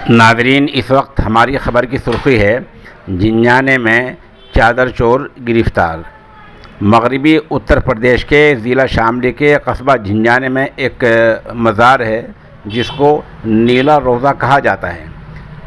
नाज़रीन, इस वक्त हमारी ख़बर की सुर्खी है जिंजाने में चादर चोर गिरफ़्तार। मगरबी उत्तर प्रदेश के ज़िला शामली के कस्बा जिंजाने में एक मज़ार है जिसको नीला रोज़ा कहा जाता है।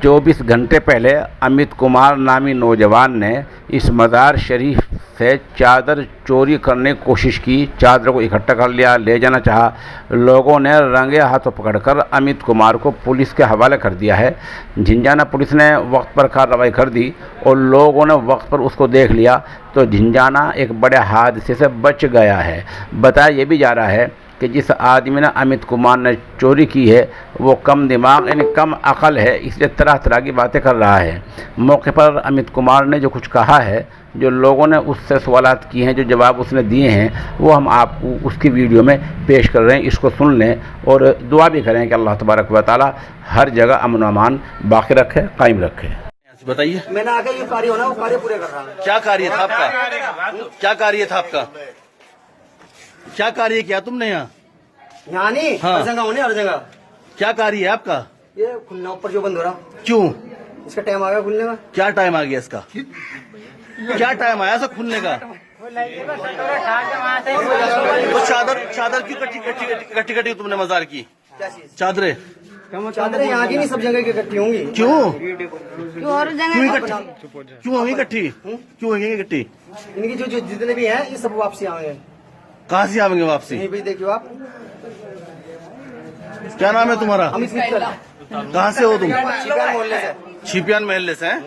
24 घंटे पहले अमित कुमार नामी नौजवान ने इस मज़ार शरीफ से चादर चोरी करने की कोशिश की। चादर को इकट्ठा कर लिया, ले जाना चाहा। लोगों ने रंगे हाथों पकड़कर अमित कुमार को पुलिस के हवाले कर दिया है। जिंजाना पुलिस ने वक्त पर कार्रवाई कर दी और लोगों ने वक्त पर उसको देख लिया तो जिंजाना एक बड़े हादसे से बच गया है। बताया ये भी जा रहा है कि जिस आदमी ने अमित कुमार ने चोरी की है वो कम दिमाग यानी कम अकल है, इसलिए तरह तरह की बातें कर रहा है। मौके पर अमित कुमार ने जो कुछ कहा है, जो लोगों ने उससे सवालात किए हैं, जो जवाब उसने दिए हैं, वो हम आपको उसकी वीडियो में पेश कर रहे हैं। इसको सुन लें और दुआ भी करें कि अल्लाह तबारक व तआला हर जगह अमन व अमान बाकी रखे, कायम रखे। बताइए। मैंने आगे ये कार्य होना वो कार्य पूरे कर रहा है। क्या कार्य था आपका? क्या कार्य था आपका? क्या कार्य किया तुमने यहाँ? यहाँ नहीं, हाँ। हर जगह होने, हर जगह। क्या कार्य है आपका? ये खुलना ऊपर जो बंद हो रहा। क्यों? इसका टाइम आ गया खुलने का। क्या टाइम आ गया इसका? क्या टाइम आया इसका खुलने का? तो चादर क्यों कट्टी तुमने मजार की? क्या चीज? चादरें चादरें यहाँ की नहीं, सब जगह की इकट्ठी होंगी। क्यों? और क्यों होंगी इकट्ठी? क्यों होंगी इकट्ठी? इनकी जो जितने भी हैं ये सब वापसी आएंगे। कहाँ से आवेंगे वापसी? यहीं पे देखियो आप। क्या नाम है तुम्हारा? अमित मित्तल। कहाँ से हो तुम? छिपियान मोहल्ले से। छिपियान महल्ले से हैं?